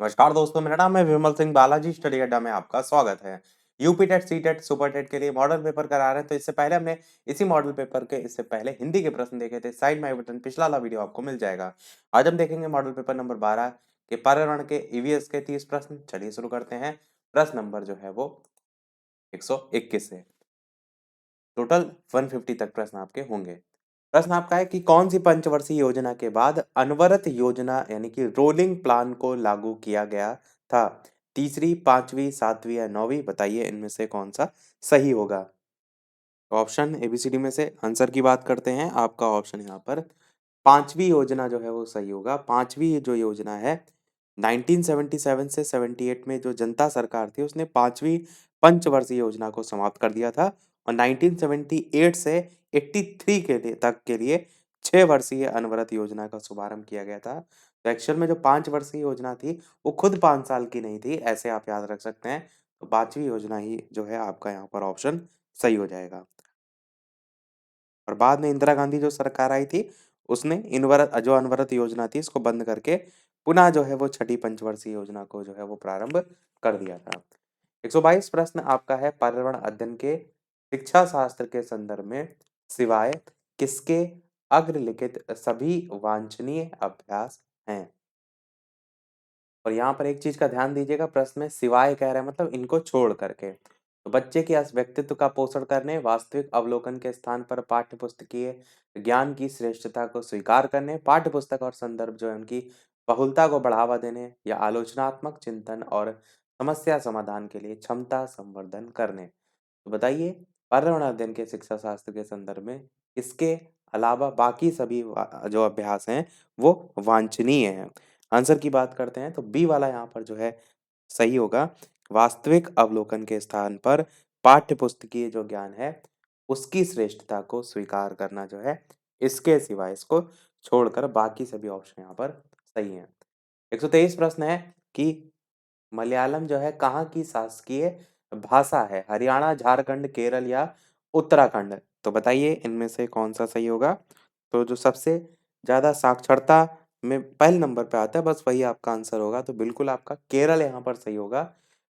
नमस्कार दोस्तों, मेरा नाम है विमल सिंह बालाजी। स्टडी अड्डा में आपका स्वागत है। UP TET, C TET, super TET के लिए मॉडल पेपर करा रहे हैं। तो इससे पहले हमने इसी मॉडल पेपर के इससे पहले हिंदी के प्रश्न देखे थे। साइड में आई बटन पिछला वाला वीडियो आपको मिल जाएगा। आज हम देखेंगे मॉडल पेपर नंबर 12 के पर्यावरण के ईवीएस के 30 प्रश्न। चलिए शुरू करते हैं। प्रश्न नंबर जो है वो 121 है। टोटल 150 तक प्रश्न आपके होंगे। प्रश्न आपका है कि कौन सी पंचवर्षीय योजना के बाद अनवरत योजना यानी कि रोलिंग प्लान को लागू किया गया था? तीसरी, पांचवी, सातवीं या नौवीं? बताइए इनमें से कौन सा सही होगा। ऑप्शन एबीसीडी में से आंसर की बात करते हैं। आपका ऑप्शन यहाँ पर पांचवी योजना जो है वो सही होगा। पांचवी जो योजना है 1977 से 78 में जो जनता सरकार थी उसने पांचवी पंचवर्षीय योजना को समाप्त कर दिया था और 1978 से 83 के लिए तक के लिए 6 वर्षीय अनवरत योजना का शुभारंभ किया गया था। तो एक्चुअल में जो 5 वर्षीय योजना थी वो खुद 5 साल की नहीं थी, ऐसे आप याद रख सकते हैं। तो पांचवी योजना ही जो है आपका यहाँ पर ऑप्शन सही हो जाएगा। और बाद में इंदिरा गांधी जो सरकार आई थी उसने अनवरत योजना थी इसको बंद करके पुनः जो है वो छठी पंचवर्षीय योजना को जो है वो प्रारंभ कर दिया था। 122 प्रश्न आपका है पर्यावरण अध्ययन के शिक्षा शास्त्र के संदर्भ में सिवाय किसके अग्रलिखित सभी वांछनीय अभ्यास हैं? और यहाँ पर एक चीज का ध्यान दीजिएगा, प्रश्न में सिवाय कह रहा है मतलब इनको छोड़ करके। तो बच्चे के व्यक्तित्व का पोषण करने, वास्तविक अवलोकन के स्थान पर पाठ्य पुस्तकीय ज्ञान की श्रेष्ठता को स्वीकार करने, पाठ्य पुस्तक और संदर्भ जो है उनकी बहुलता को बढ़ावा देने या आलोचनात्मक चिंतन और समस्या समाधान के लिए क्षमता संवर्धन करने। तो बताइए पर्यावरण अध्ययन के शिक्षा शास्त्र के संदर्भ में इसके अलावा बाकी सभी जो अभ्यास हैं वो वांछनीय हैं। आंसर की बात करते हैं तो बी वाला यहाँ पर जो है सही होगा। वास्तविक अवलोकन के स्थान पर पाठ्य पुस्तकीय जो ज्ञान है उसकी श्रेष्ठता को स्वीकार करना जो है, इसके सिवा इसको छोड़कर बाकी सभी ऑप्शन यहाँ पर सही हैं। 123 प्रश्न है कि मलयालम जो है कहाँ की शासकीय भाषा है? हरियाणा, झारखंड, केरल या उत्तराखंड? तो बताइए इनमें से कौन सा सही होगा। तो जो सबसे ज्यादा साक्षरता में पहले नंबर पे आता है बस वही आपका आंसर होगा। तो बिल्कुल आपका केरल यहाँ पर सही होगा।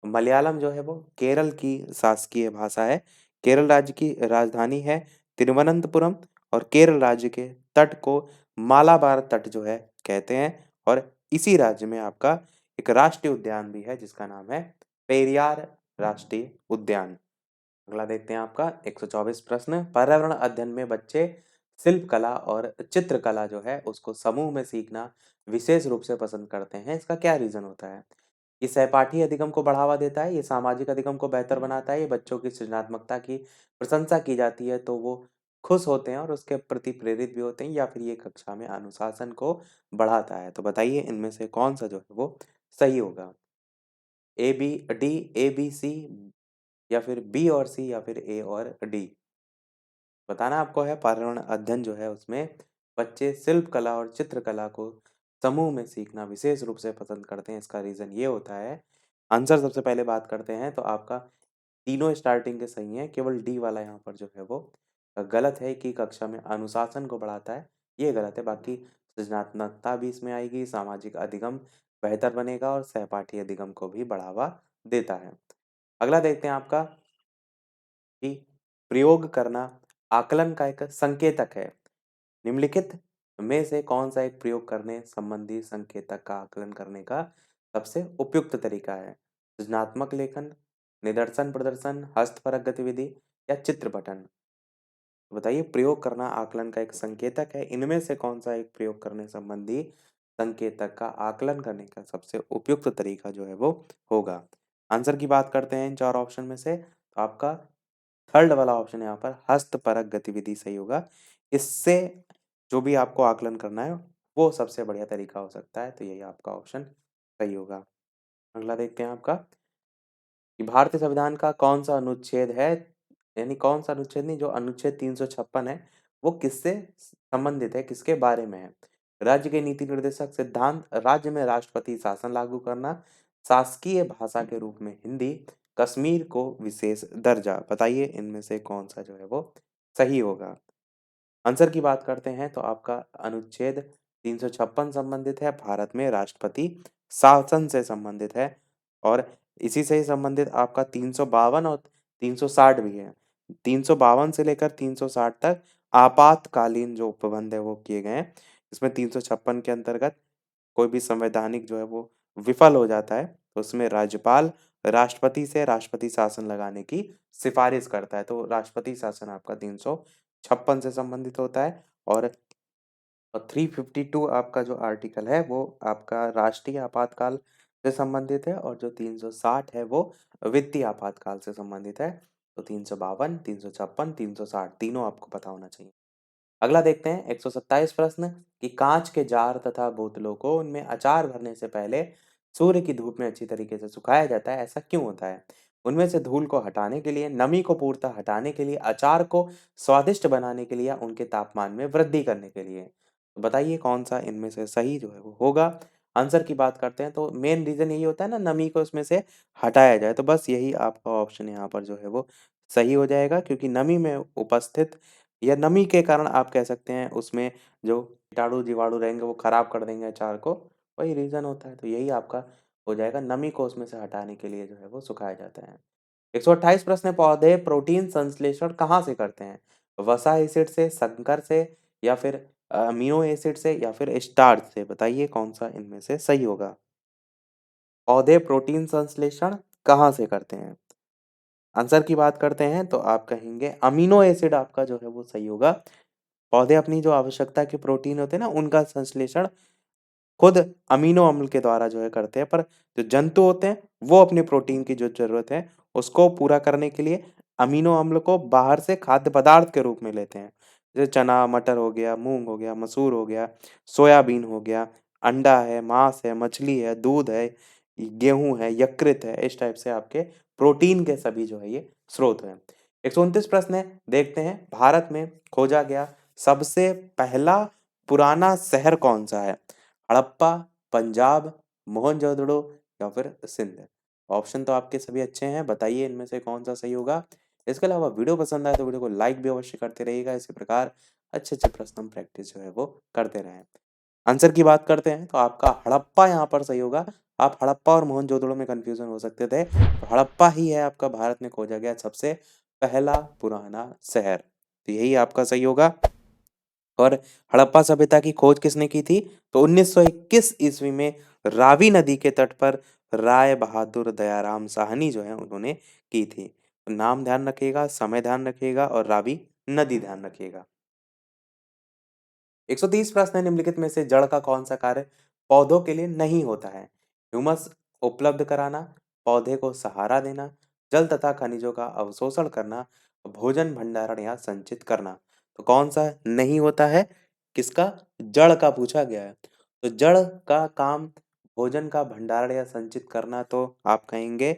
मलयालम जो है वो केरल की शासकीय भाषा है। केरल राज्य की राजधानी है तिरुवनंतपुरम और केरल राज्य के तट को मालाबार तट जो है कहते हैं। और इसी राज्य में आपका एक राष्ट्रीय उद्यान भी है जिसका नाम है पेरियार राष्ट्रीय उद्यान। अगला देखते हैं आपका 124 प्रश्न। पर्यावरण अध्ययन में बच्चे शिल्प कला और चित्रकला जो है उसको समूह में सीखना विशेष रूप से पसंद करते हैं, इसका क्या रीजन होता है? ये सहपाठी अधिगम को बढ़ावा देता है, ये सामाजिक अधिगम को बेहतर बनाता है, ये बच्चों की सृजनात्मकता की प्रशंसा की जाती है तो वो खुश होते हैं और उसके प्रति प्रेरित भी होते हैं, या फिर ये कक्षा में अनुशासन को बढ़ाता है? तो बताइए इनमें से कौन सा जो है वो सही होगा। A B D, A B C, या फिर बी और सी, या फिर ए और डी? बताना आपको है। पर्यावरण अध्ययन जो है उसमें बच्चे शिल्प कला और चित्रकला को समूह में सीखना विशेष रूप से पसंद करते हैं, इसका रीजन ये होता है। आंसर सबसे पहले बात करते हैं तो आपका तीनों स्टार्टिंग के सही हैं, केवल डी वाला यहाँ पर जो है वो गलत है कि कक्षा में अनुशासन को बढ़ाता है, ये गलत है। बाकी सृजनात्मकता भी इसमें आएगी, सामाजिक अधिगम बेहतर बनेगा और सहपाठी अधिगम को भी बढ़ावा देता है। अगला देखते हैं आपका कि प्रयोग करना आकलन का एक संकेतक है। निम्नलिखित में से कौन सा एक प्रयोग करने संबंधी संकेतक का आकलन करने का सबसे उपयुक्त तरीका है? सृजनात्मक लेखन, निदर्शन प्रदर्शन, हस्तपरक गतिविधि या चित्रपठन? तो बताइए प्रयोग करना आकलन का एक संकेतक है, इनमें से कौन सा एक प्रयोग करने संबंधी संकेतक का आकलन करने का सबसे उपयुक्त तरीका जो है वो होगा? आंसर की बात करते हैं इन चार ऑप्शन में से तो आपका थर्ड वाला ऑप्शन यहाँ पर हस्तपरक गतिविधि सही होगा। इससे जो भी आपको आकलन करना है वो सबसे बढ़िया तरीका हो सकता है, तो यही आपका ऑप्शन सही होगा। अगला देखते हैं आपका कि भारतीय संविधान का कौन सा अनुच्छेद है, यानी कौन सा अनुच्छेद नहीं, जो अनुच्छेद 356 है वो किससे संबंधित है, किसके बारे में है? राज्य के नीति निर्देशक सिद्धांत, राज्य में राष्ट्रपति शासन लागू करना, शासकीय भाषा के रूप में हिंदी, कश्मीर को विशेष दर्जा? बताइए इनमें से कौन सा जो है वो सही होगा। आंसर की बात करते हैं तो आपका अनुच्छेद 356 संबंधित है भारत में राष्ट्रपति शासन से संबंधित है और इसी से ही संबंधित आपका 352 और 360 भी है। 352 से लेकर 360 तक आपातकालीन जो उपबंध है वो किए गए हैं। इसमें 356 के अंतर्गत कोई भी संवैधानिक जो है वो विफल हो जाता है तो उसमें राज्यपाल राष्ट्रपति से राष्ट्रपति शासन लगाने की सिफारिश करता है। तो राष्ट्रपति शासन आपका 356 से संबंधित होता है और 352 आपका जो आर्टिकल है वो आपका राष्ट्रीय आपातकाल से संबंधित है और जो 360 है वो वित्तीय आपातकाल से संबंधित है। तो 352, 356, 360 तीनों आपको पता होना चाहिए। अगला देखते हैं 127 प्रश्न कि कांच के जार तथा बोतलों को उनमें अचार भरने से पहले सूर्य की धूप में अच्छी तरीके से सुखाया जाता है, ऐसा क्यों होता है? उनमें से धूल को हटाने के लिए, नमी को पूर्णतः हटाने के लिए, अचार को स्वादिष्ट बनाने के लिए या उनके तापमान में वृद्धि करने के लिए। तो बताइए कौन सा इनमें से सही जो है वो होगा। आंसर की बात करते हैं तो मेन रीजन यही होता है ना, नमी को इसमें से हटाया जाए, तो बस यही आपका ऑप्शन यहाँ पर जो है वो सही हो जाएगा क्योंकि नमी में उपस्थित या नमी के कारण आप कह सकते हैं उसमें जो कीटाणु जीवाणु रहेंगे वो खराब कर देंगे अचार को, वही रीजन होता है। तो यही आपका हो जाएगा, नमी को उसमें से हटाने के लिए जो है वो सुखाया जाता है। 128 प्रश्न है, पौधे प्रोटीन संश्लेषण कहाँ से करते हैं? वसा एसिड से, संकर से, या फिर अमीनो एसिड से, या फिर स्टार्च से? बताइए कौन सा इनमें से सही होगा। पौधे प्रोटीन संश्लेषण कहाँ से करते हैं? आंसर की बात करते हैं तो आप कहेंगे अमीनो एसिड आपका जो है वो सही होगा। पौधे अपनी जो आवश्यकता के प्रोटीन होते हैं ना उनका संश्लेषण खुद अमीनो अम्ल के द्वारा जो है करते हैं, पर जो जंतु होते हैं वो अपने प्रोटीन की जो जरूरत है उसको पूरा करने के लिए अमीनो अम्ल को बाहर से खाद्य पदार्थ के रूप में लेते हैं। जैसे चना मटर हो गया, मूंग हो गया, मसूर हो गया, सोयाबीन हो गया, अंडा है, मांस है, मछली है, दूध है, गेहूं है, यकृत है, इस टाइप से आपके प्रोटीन के सभी जो है ये स्रोत हैं। 129 प्रश्न है, देखते हैं भारत में खोजा गया सबसे पहला पुराना शहर कौन सा है? हड़प्पा, पंजाब, मोहनजोदड़ो, या फिर सिंध? ऑप्शन तो आपके सभी अच्छे हैं, बताइए इनमें से कौन सा सही होगा। इसके अलावा वीडियो पसंद आए तो वीडियो को लाइक भी अवश्य करते रहिएगा, इसी प्रकार अच्छे अच्छे प्रश्न हम प्रैक्टिस जो है वो करते रहें। आंसर की बात करते हैं तो आपका हड़प्पा यहाँ पर सही होगा। आप हड़प्पा और मोहनजोदड़ो में कंफ्यूजन हो सकते थे, तो हड़प्पा ही है आपका भारत में खोजा गया सबसे पहला पुराना शहर, तो यही आपका सही होगा। और हड़प्पा सभ्यता की खोज किसने की थी? तो 1921 ईस्वी में रावी नदी के तट पर राय बहादुर दयाराम साहनी जो है उन्होंने की थी। तो नाम ध्यान रखिएगा, समय ध्यान रखिएगा और रावी नदी ध्यान रखिएगा। 130 प्रश्न है, निम्नलिखित में से जड़ का कौन सा कार्य पौधों के लिए नहीं होता है? ह्यूमस उपलब्ध कराना, पौधे को सहारा देना, जल तथा खनिजों का अवशोषण करना, भोजन भंडारण या संचित करना? तो कौन सा नहीं होता है? किसका? जड़ का पूछा गया है। तो जड़ का काम भोजन का भंडारण या संचित करना, तो आप कहेंगे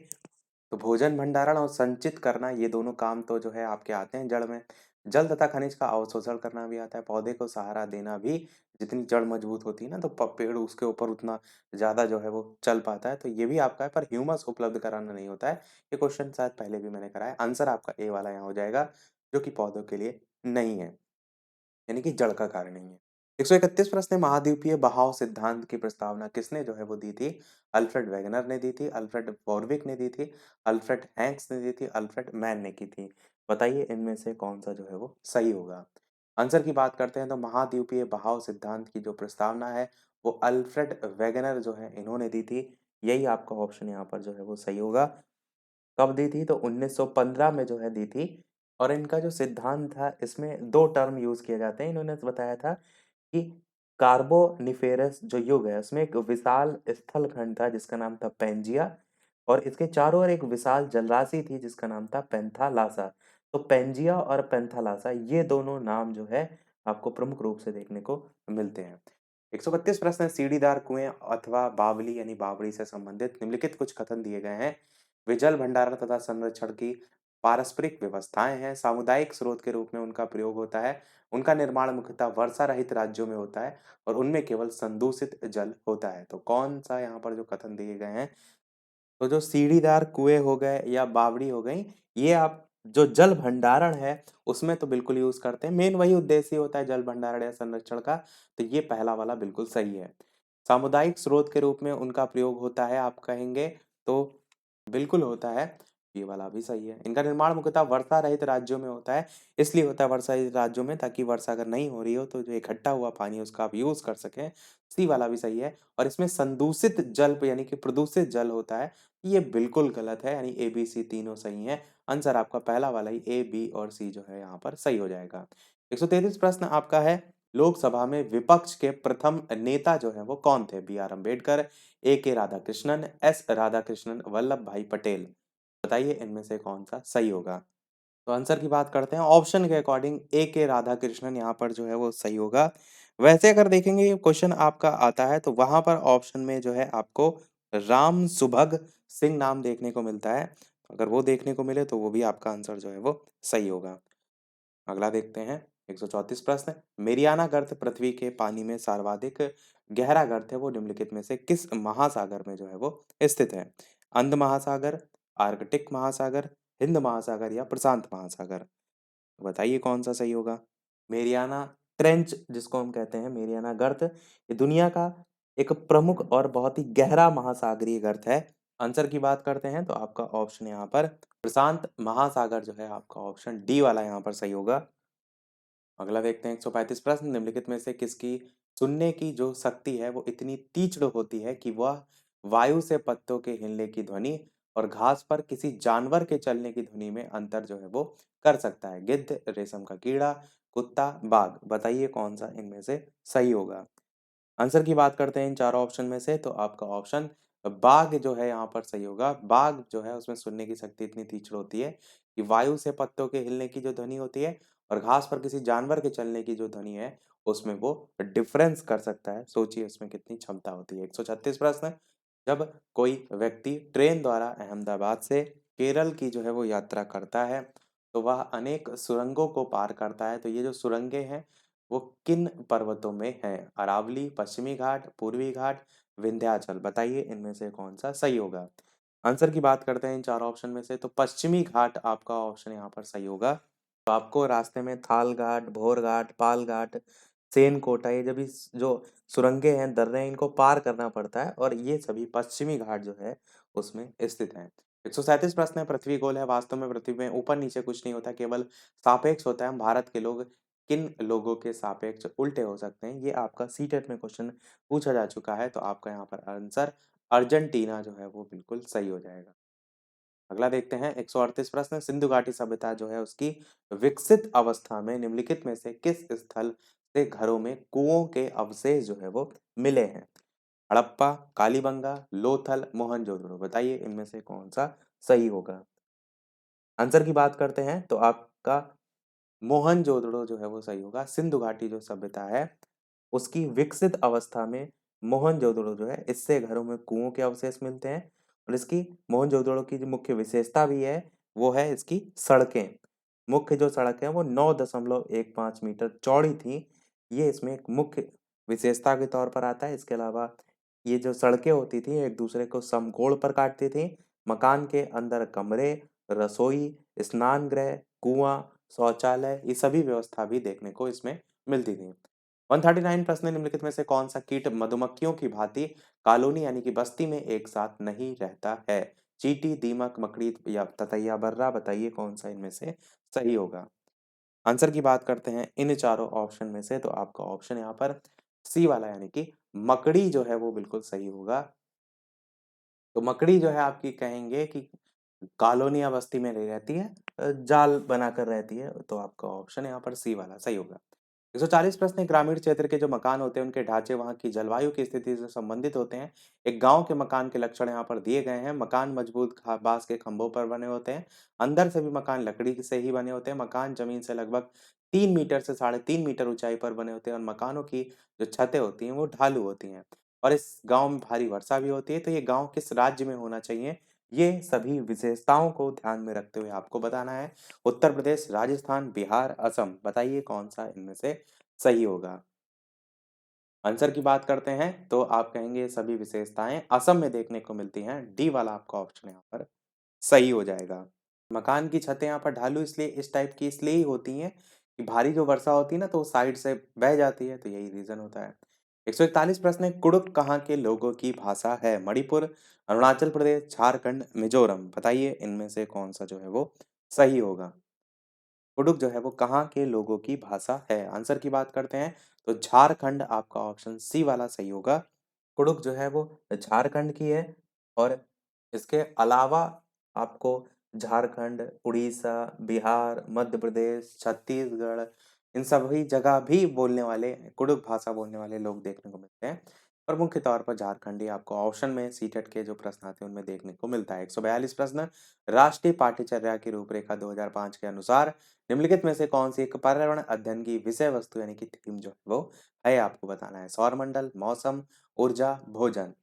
तो भोजन भंडारण और संचित करना ये दोनों काम तो जो है आपके आते हैं जड़ में। जल तथा खनिज का अवशोषण करना भी आता है, पौधे को सहारा देना भी। जितनी जड़ मजबूत होती है ना तो पेड़ उसके ऊपर उतना ज्यादा जो है वो चल पाता है, तो ये भी आपका है। पर ह्यूमस उपलब्ध कराना नहीं होता है। ये क्वेश्चन शायद पहले भी मैंने कराया। आंसर आपका ए वाला यहाँ हो जाएगा, जो कि पौधों के लिए नहीं है, यानी कि जड़ का कार्य नहीं है। 131 प्रश्न है, महाद्वीपीय बहाव सिद्धांत की प्रस्तावना किसने जो है वो दी थी? अल्फ्रेड वेगनर ने दी थी, अल्फ्रेड वॉरविक ने दी थी, अल्फ्रेड हैंक्स ने दी थी, अल्फ्रेड मैन ने की थी? बताइए इनमें से कौन सा जो है वो सही होगा। आंसर की बात करते हैं तो महाद्वीपीय बहाव सिद्धांत की जो प्रस्तावना है वो अल्फ्रेड वेगनर जो है इन्होंने दी थी। यही आपका ऑप्शन यहाँ पर जो है वो सही होगा। कब दी थी? तो 1915 में जो है दी थी। और इनका जो सिद्धांत था इसमें दो टर्म यूज किए जाते हैं। इन्होंने बताया था कि कार्बोनिफेरस जो युग है उसमें एक विशाल स्थल खंड था जिसका नाम था पेंजिया, और इसके चारों ओर एक विशाल जलराशि थी जिसका नाम था पेंथालासा। तो पेंजिया और पेंथालासा ये दोनों नाम जो है आपको प्रमुख रूप से देखने को मिलते हैं। 132 प्रश्न है, सीढ़ीदार कुएं अथवा बावली यानी बावड़ी से संबंधित निम्नलिखित कुछ कथन दिए गए हैं। वे जल भंडारण तथा संरक्षण की पारस्परिक व्यवस्थाएं हैं, सामुदायिक स्रोत के रूप में उनका प्रयोग होता है, उनका निर्माण मुख्यतः वर्षा रहित राज्यों में होता है और उनमें केवल संदूषित जल होता है। तो कौन सा यहाँ पर जो कथन दिए गए हैं? तो जो सीढ़ीदार कुएं हो गए या बावड़ी हो गई, ये आप जो जल भंडारण है उसमें तो बिल्कुल यूज करते हैं। मेन वही उद्देश्य होता है जल भंडारण या संरक्षण का। तो ये पहला वाला बिल्कुल सही है। सामुदायिक स्रोत के रूप में उनका प्रयोग होता है आप कहेंगे तो बिल्कुल होता है, ये वाला भी सही है। इनका निर्माण मुख्यतः वर्षा रहित राज्यों में होता है, इसलिए होता है वर्षा रहित राज्यों में ताकि वर्षा अगर नहीं हो रही हो तो जो इकट्ठा हुआ पानी है उसका आप यूज़ कर सकें, सी वाला भी सही है। और इसमें संदूषित जल यानी कि प्रदूषित जल होता है, ये बिल्कुल गलत है यानी ए, बी, सी तीनों सही हैं। आंसर आपका पहला वाला ही ए, बी और सी जो है यहाँ पर सही हो जाएगा। 133 प्रश्न आपका है, लोकसभा में विपक्ष के प्रथम नेता जो है वो कौन थे? बी आर अम्बेडकर, ए के राधाकृष्णन, एस राधाकृष्णन, वल्लभ भाई पटेल। बताइए इनमें से कौन सा सही होगा? तो आंसर की बात करते हैं, ऑप्शन के अकॉर्डिंग ए के राधाकृष्णन यहाँ पर जो है वो सही होगा। वैसे अगर देखेंगे ये क्वेश्चन आपका आता है तो वहां पर ऑप्शन में जो है आपको राम सुभग सिंह नाम देखने को मिलता है। अगर वो देखने को मिले तो वो भी आपका आंसर जो है वो सही होगा। अगला देखते हैं 134 प्रश्न, मेरियाना गर्त पृथ्वी के पानी में सर्वाधिक गहरा गर्त है वो निम्नलिखित में से किस महासागर में जो है वो स्थित है? अंध महासागर, आर्कटिक महासागर, हिंद महासागर या प्रशांत महासागर। तो बताइए कौन सा सही होगा? मेरियाना ट्रेंच जिसको हम कहते हैं, मेरियाना गर्त, ये दुनिया का एक प्रमुख और बहुत ही गहरा महासागरीय गर्त है। आंसर की बात करते हैं तो आपका ऑप्शन यहाँ पर प्रशांत महासागर जो है आपका ऑप्शन डी वाला यहाँ पर सही होगा। अगला देखते हैं 135 प्रश्न, निम्नलिखित में से किसकी सुनने की जो शक्ति है वो इतनी तीक्ष्ण होती है कि वह वायु से पत्तों के हिलने की ध्वनि और घास पर किसी जानवर के चलने की ध्वनि में अंतर जो है वो कर सकता है? गिद्ध, रेशम का कीड़ा, कुत्ता, बाघ। बताइए कौन सा इनमें से सही होगा? आंसर की बात करते हैं इन चारों ऑप्शन में से तो आपका ऑप्शन बाघ जो है यहाँ पर सही होगा। बाघ जो है उसमें सुनने की शक्ति इतनी तीक्ष्ण होती है कि वायु से पत्तों के हिलने की जो ध्वनि होती है और घास पर किसी जानवर के चलने की जो ध्वनि है उसमें वो डिफरेंस कर सकता है। सोचिए उसमें कितनी क्षमता होती है। 136 प्रश्न, जब कोई व्यक्ति ट्रेन द्वारा अहमदाबाद से केरल की जो है वो यात्रा करता है तो वह अनेक सुरंगों को पार करता है, तो ये जो सुरंगें हैं वो किन पर्वतों में है? अरावली, पश्चिमी घाट, पूर्वी घाट, विंध्याचल। बताइए इनमें से कौन सा सही होगा? आंसर की बात करते हैं इन चार ऑप्शन में से तो पश्चिमी घाट आपका ऑप्शन यहाँ पर सही होगा। तो आपको रास्ते में थाल घाट, भोर घाट, पाल घाट, सेन कोटा, ये जब इस जो सुरंगें हैं, दर्रे हैं, इनको पार करना पड़ता है और ये सभी पश्चिमी घाट जो है उसमें स्थित हैं। 137 प्रश्न है, पृथ्वी गोल है, वास्तव में पृथ्वी में ऊपर नीचे कुछ नहीं होता, केवल सापेक्ष होता है। हम भारत के लोग किन लोगों के सापेक्ष उल्टे हो सकते हैं? ये आपका सीटेट में क्वेश्चन पूछा जा चुका है तो आपका यहाँ पर आंसर अर्जेंटीना जो है वो बिल्कुल सही हो जाएगा। अगला देखते हैं 138 प्रश्न, सिंधु घाटी सभ्यता जो है उसकी विकसित अवस्था में निम्नलिखित में से किस स्थल से घरों में कुओं के अवशेष जो है वो मिले हैं? हड़प्पा, कालीबंगा, लोथल, मोहनजोदड़ो। बताइए इनमें से कौन सा सही होगा? आंसर की बात करते हैं तो आपका मोहनजोदड़ो जो है वो सही होगा। सिंधु घाटी जो सभ्यता है उसकी विकसित अवस्था में मोहनजोदड़ो जो है इससे घरों में कुओं के अवशेष मिलते हैं और इसकी मोहनजोदड़ो की जो मुख्य विशेषता भी है वो है इसकी सड़कें। मुख्य जो सड़क है वो 9.15 मीटर चौड़ी थी। ये इसमें एक मुख्य विशेषता के तौर पर आता है। इसके अलावा ये जो सड़कें होती थी एक दूसरे को समकोण पर काटती थी। मकान के अंदर कमरे, रसोई, स्नान गृह, कुआं, शौचालय, ये सभी व्यवस्था भी देखने को इसमें मिलती थी। 139 प्रश्न, निम्नलिखित में से कौन सा कीट मधुमक्खियों की भांति कॉलोनी यानी कि बस्ती में एक साथ नहीं रहता है? चींटी, दीमक, मकड़ी या ततैया, बर्रा। बताइए कौन सा इनमें से सही होगा? आंसर की बात करते हैं इन चारों ऑप्शन में से तो आपका ऑप्शन यहाँ पर सी वाला यानी कि मकड़ी जो है वो बिल्कुल सही होगा। तो मकड़ी जो है आपकी कहेंगे कि कॉलोनी या बस्ती में नहीं रहती है, जाल बनाकर रहती है, तो आपका ऑप्शन यहाँ पर सी वाला सही होगा। 140 प्रश्न है, ग्रामीण क्षेत्र के जो मकान होते हैं उनके ढांचे वहां की जलवायु की स्थिति से संबंधित होते हैं। एक गांव के मकान के लक्षण यहाँ पर दिए गए हैं। मकान मजबूत बांस के खंभों पर बने होते हैं। अंदर से भी मकान लकड़ी से ही बने होते हैं। मकान जमीन से लगभग 3 मीटर से 3.5 मीटर ऊंचाई पर बने होते हैं और मकानों की जो छतें होती हैं वो ढालू होती हैं और इस गांव में भारी वर्षा भी होती है। तो ये गांव किस राज्य में होना चाहिए? ये सभी विशेषताओं को ध्यान में रखते हुए आपको बताना है। उत्तर प्रदेश, राजस्थान, बिहार, असम। बताइए कौन सा इनमें से सही होगा? आंसर की बात करते हैं तो आप कहेंगे ये सभी विशेषताएं असम में देखने को मिलती हैं। डी वाला आपका ऑप्शन यहाँ पर सही हो जाएगा। मकान की छतें यहाँ पर ढालू इसलिए इस टाइप की इसलिए ही होती हैं कि भारी जो वर्षा होती है ना तो वो साइड से बह जाती है, तो यही रीजन होता है। 141 प्रश्न है, कुडुख कहाँ के लोगों की भाषा है? मणिपुर, अरुणाचल प्रदेश, झारखंड, मिजोरम। बताइए इनमें से कौन सा जो है वो सही होगा। कुडुख जो है वो कहाँ के लोगों की भाषा है? आंसर की बात करते हैं तो झारखंड आपका ऑप्शन सी वाला सही होगा। कुडुख जो है वो झारखंड की है और इसके अलावा आपको झारखंड, उड़ीसा, बिहार, मध्य प्रदेश, छत्तीसगढ़ इन सभी जगह भी बोलने वाले कुडुख भाषा बोलने वाले लोग देखने को मिलते हैं। और मुख्य तौर पर झारखंडी आपको ऑप्शन में सीटेट के जो प्रश्न आते हैं उनमें देखने को मिलता है। 142 प्रश्न, राष्ट्रीय पाठ्यचर्या की रूपरेखा 2005 के अनुसार निम्नलिखित में से कौन सी एक पर्यावरण अध्ययन की विषय वस्तु यानी कि थीम जो है वो है, आपको बताना है। सौरमंडल, मौसम, ऊर्जा, भोजन।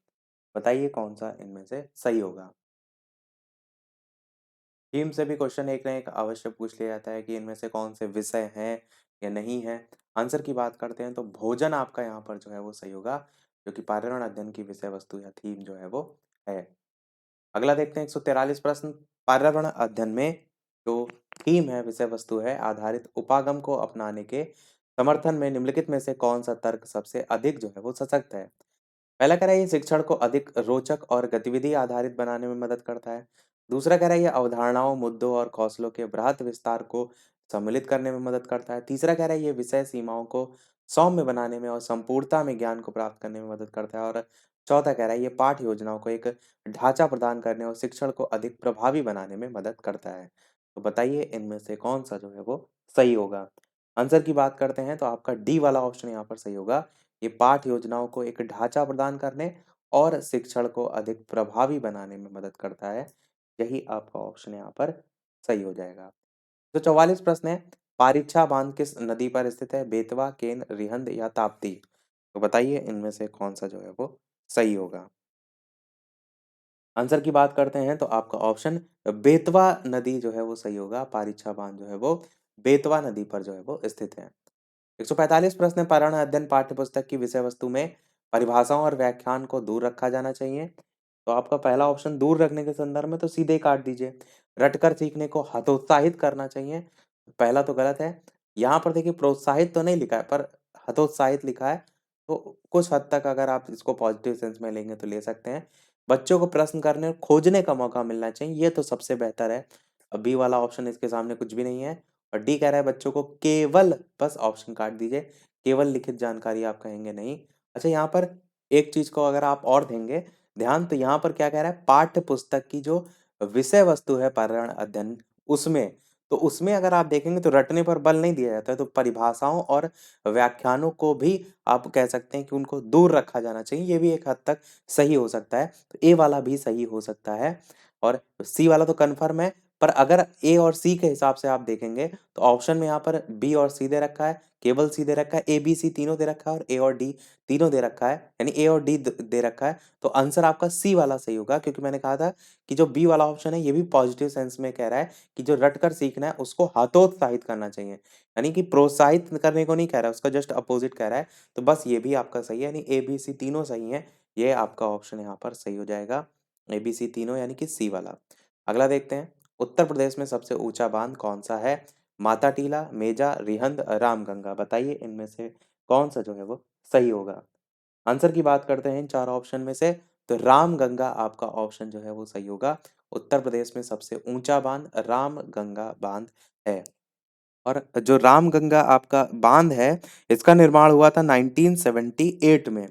बताइए कौन सा इनमें से सही होगा। थीम से भी क्वेश्चन एक ना एक अवश्य पूछ लिया जाता है कि इनमें से कौन से विषय हैं या नहीं है। आंसर की बात करते हैं तो भोजन आपका यहाँ पर जो है वो सही होगा, जो कि पर्यावरण अध्ययन की विषय वस्तु या थीम जो है वो है। अगला देखते हैं 143 प्रश्न, पर्यावरण अध्ययन में जो थीम है, विषय वस्तु है, आधारित उपागम को अपनाने के समर्थन में निम्नलिखित में से कौन सा तर्क सबसे अधिक जो है वो सशक्त है। पहला कह रहा है ये शिक्षण को अधिक रोचक और गतिविधि आधारित बनाने में मदद करता है। दूसरा कह रहा है ये अवधारणाओं, मुद्दों और कौशलों के बृहत विस्तार को सम्मिलित करने में मदद करता है। तीसरा कह रहा है ये विषय सीमाओं को सौम्य बनाने में और संपूर्णता में ज्ञान को प्राप्त करने में मदद करता है। और चौथा कह रहा है ये पाठ योजनाओं को एक ढांचा प्रदान करने और शिक्षण को अधिक प्रभावी बनाने में मदद करता है। तो बताइए इनमें से कौन सा जो है वो सही होगा। आंसर की बात करते हैं तो आपका डी वाला ऑप्शन यहाँ पर सही होगा। ये पाठ योजनाओं को एक ढांचा प्रदान करने और शिक्षण को अधिक प्रभावी बनाने में मदद करता है। यही आपका ऑप्शन यहाँ पर सही हो जाएगा। तो 44 प्रश्न है, पारीक्षा बांध किस नदी पर स्थित है? बेतवा, केन, रिहंद या ताप्ती। तो बताइए इनमें से कौन सा जो है वो सही होगा। आंसर की बात करते हैं तो आपका ऑप्शन बेतवा नदी जो है वो सही होगा। पारीक्षा बांध जो है वो बेतवा नदी पर जो है वो स्थित है। 145 प्रश्न, पर्यावरण अध्ययन पाठ्य पुस्तक की विषय वस्तु में परिभाषाओं और व्याख्यान को दूर रखा जाना चाहिए। तो आपका पहला ऑप्शन दूर रखने के संदर्भ में तो सीधे ही काट दीजिए। रटकर सीखने को हतोत्साहित करना चाहिए, पहला तो गलत है। यहाँ पर देखिए प्रोत्साहित तो नहीं लिखा है पर हतोत्साहित लिखा है, तो कुछ हद तक अगर आप इसको पॉजिटिव सेंस में लेंगे तो ले सकते हैं। बच्चों को प्रश्न करने और खोजने का मौका मिलना चाहिए, ये तो सबसे बेहतर है। बी वाला ऑप्शन इसके सामने कुछ भी नहीं है। और डी कह रहा है बच्चों को केवल, बस ऑप्शन काट दीजिए, केवल लिखित जानकारी आप कहेंगे नहीं। अच्छा यहाँ पर एक चीज को अगर आप और देंगे ध्यान, तो यहाँ पर क्या कह रहा है, पाठ्य पुस्तक की जो विषय वस्तु है पर्यावरण अध्ययन, उसमें, तो उसमें अगर आप देखेंगे तो रटने पर बल नहीं दिया जाता है, तो परिभाषाओं और व्याख्यानों को भी आप कह सकते हैं कि उनको दूर रखा जाना चाहिए। ये भी एक हद तक सही हो सकता है, तो ए वाला भी सही हो सकता है। और सी वाला तो कन्फर्म है, पर अगर ए और सी के हिसाब से आप देखेंगे तो ऑप्शन में यहाँ पर बी और सी दे रखा है, केवल सी दे रखा है, ए बी सी तीनों दे रखा है और ए और डी तीनों दे रखा है, यानी ए और डी दे रखा है। तो आंसर आपका सी वाला सही होगा, क्योंकि मैंने कहा था कि जो बी वाला ऑप्शन है ये भी पॉजिटिव सेंस में कह रहा है कि जो रट कर सीखना है उसको हतोत्साहित करना चाहिए, यानी कि प्रोत्साहित करने को नहीं कह रहा है, उसका जस्ट अपोजिट कह रहा है। तो बस ये भी आपका सही है, यानी ए बी सी तीनों सही है। ये आपका ऑप्शन यहाँ पर सही हो जाएगा, ए बी सी तीनों यानी कि सी वाला। अगला देखते हैं, उत्तर प्रदेश में सबसे ऊंचा बांध कौन सा है? माता टीला, मेजा, रिहंद, रामगंगा। बताइए इनमें से कौन सा जो है वो सही होगा। आंसर की बात करते हैं इन चार ऑप्शन में से, तो रामगंगा आपका ऑप्शन जो है वो सही होगा। उत्तर प्रदेश में सबसे ऊंचा बांध रामगंगा बांध है। और जो रामगंगा आपका बांध है, इसका निर्माण हुआ था 1978 में।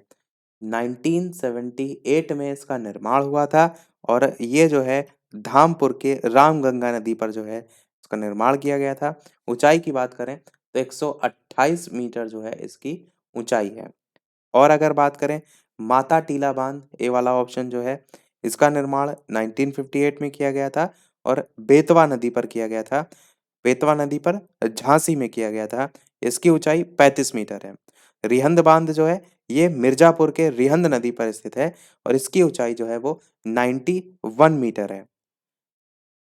1978 में इसका निर्माण हुआ था और ये जो है धामपुर के रामगंगा नदी पर जो है इसका निर्माण किया गया था। ऊंचाई की बात करें तो 128 मीटर जो है इसकी ऊंचाई है। और अगर बात करें माता टीला बांध, ए वाला ऑप्शन जो है, इसका निर्माण 1958 में किया गया था और बेतवा नदी पर किया गया था। बेतवा नदी पर झांसी में किया गया था। इसकी ऊंचाई 35 मीटर है। रिहंद बांध जो है ये मिर्जापुर के रिहंद नदी पर स्थित है और इसकी ऊंचाई जो है वो 91 मीटर है।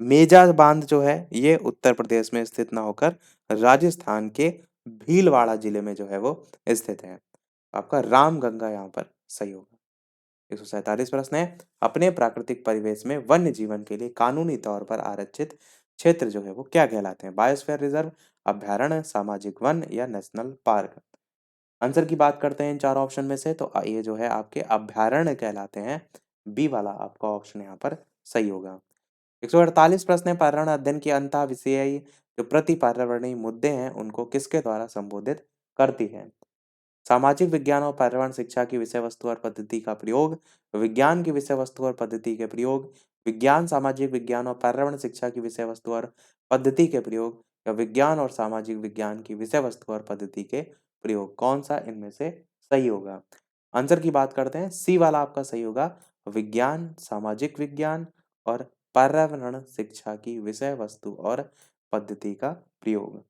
मेजा बांध जो है ये उत्तर प्रदेश में स्थित ना होकर राजस्थान के भीलवाड़ा जिले में जो है वो स्थित है। आपका रामगंगा यहाँ पर सही होगा। 147 प्रश्न है, अपने प्राकृतिक परिवेश में वन्य जीवन के लिए कानूनी तौर पर आरक्षित क्षेत्र जो है वो क्या कहलाते हैं? बायोस्फीयर रिजर्व, अभयारण्य, सामाजिक वन या नेशनल पार्क। आंसर की बात करते हैं इन चार ऑप्शन में से, तो ये जो है आपके अभ्यारण्य कहलाते हैं। बी वाला आपका ऑप्शन यहाँ पर सही होगा। 148 प्रश्न है, पर्यावरण अध्ययन की अंतः विषयी जो प्रति पर्यावरणीय मुद्दे हैं उनको किसके द्वारा संबोधित करती है? सामाजिक विज्ञान और पर्यावरण शिक्षा की विषय वस्तु और पद्धति का प्रयोग, विज्ञान की विषय वस्तु और पद्धति के प्रयोग, विज्ञान सामाजिक विज्ञान और पर्यावरण शिक्षा की विषय वस्तु और पद्धति के प्रयोग, या विज्ञान और सामाजिक विज्ञान की विषय वस्तु और पद्धति के प्रयोग, कौन सा इनमें से सही होगा? आंसर की बात करते हैं, सी वाला आपका सही होगा, विज्ञान सामाजिक विज्ञान और पर्यावरण शिक्षा की विषय वस्तु और पद्धति का प्रयोग।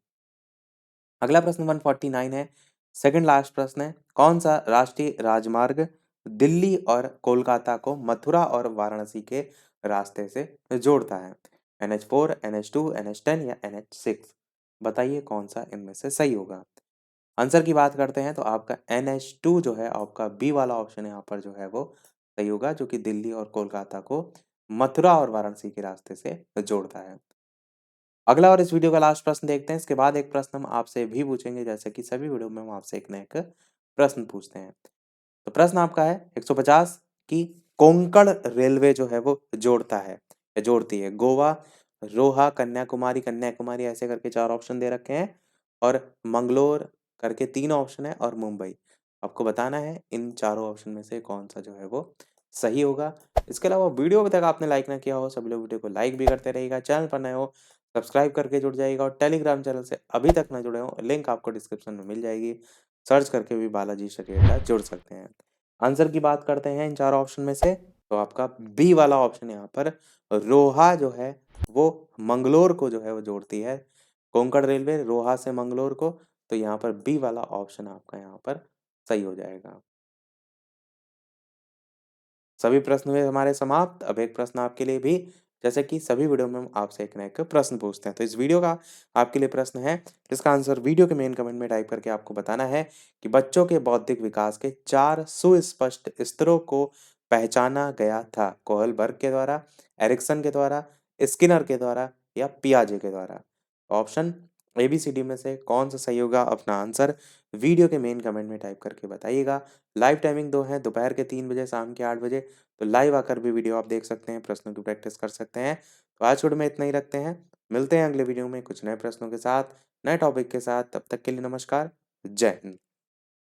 अगला प्रश्न 149 है, सेकंड लास्ट प्रश्न है, कौन सा राष्ट्रीय राजमार्ग दिल्ली और कोलकाता को मथुरा और वाराणसी के रास्ते से जोड़ता है? NH4, NH2, NH10 या NH6? बताइए कौन सा इनमें से सही होगा? आंसर की बात करते हैं तो आपका NH2 जो है आपका बी वाला ऑप्शन यहाँ पर जो है वो सही होगा, जो कि दिल्ली और कोलकाता को मथुरा और वाराणसी के रास्ते से जोड़ता है। अगला और इस वीडियो का लास्ट प्रश्न देखते हैं, इसके बाद एक प्रश्न हम आपसे भी पूछेंगे, जैसे कि सभी वीडियो में हम आपसे एक ना एक प्रश्न पूछते हैं। तो प्रश्न आपका है 150 की कोंकण रेलवे जो है वो जोड़ता है या जोड़ती है गोवा, रोहा, कन्याकुमारी, कन्याकुमारी ऐसे करके चार ऑप्शन दे रखे हैं, और मंगलोर करके तीन ऑप्शन है, और मुंबई। आपको बताना है इन चारों ऑप्शन में से कौन सा जो है वो सही होगा। इसके अलावा वीडियो अभी तक आपने लाइक ना किया हो, सभी लोग वीडियो को लाइक भी करते रहिएगा, चैनल पर नए हो सब्सक्राइब करके जुड़ जाइएगा, और टेलीग्राम चैनल से अभी तक ना जुड़े हो, लिंक आपको डिस्क्रिप्शन में मिल जाएगी, सर्च करके भी बालाजी स्टडी जुड़ सकते हैं। आंसर की बात करते हैं इन चारों ऑप्शन में से, तो आपका बी वाला ऑप्शन यहाँ पर रोहा जो है वो मंगलोर को जो है वो जोड़ती है, कोंकण रेलवे रोहा से मंगलोर को, तो यहाँ पर बी वाला ऑप्शन आपका यहाँ पर सही हो जाएगा। सभी प्रश्न हुए हमारे समाप्त। अब एक प्रश्न आपके लिए भी, जैसे कि सभी वीडियो में हम आपसे एक ना एक प्रश्न पूछते हैं, तो इस वीडियो का आपके लिए प्रश्न है, जिसका आंसर वीडियो के मेन कमेंट में टाइप करके आपको बताना है कि बच्चों के बौद्धिक विकास के चार सुस्पष्ट स्तरों को पहचाना गया था कोहलबर्ग के द्वारा, एरिक्सन के द्वारा, स्किनर के द्वारा, या पियाजे के द्वारा? ऑप्शन ABCD में से कौन सा सही होगा? अपना आंसर वीडियो के मेन कमेंट में टाइप करके बताइएगा। लाइव टाइमिंग दो है, दोपहर के 3 बजे, शाम के 8 बजे, तो लाइव आकर भी वीडियो आप देख सकते हैं, प्रश्नों की प्रैक्टिस कर सकते हैं। तो आज वीडियो में इतना ही रखते हैं, मिलते हैं अगले वीडियो में कुछ नए प्रश्नों के साथ, नए टॉपिक के साथ, तब तक के लिए नमस्कार, जय हिंद।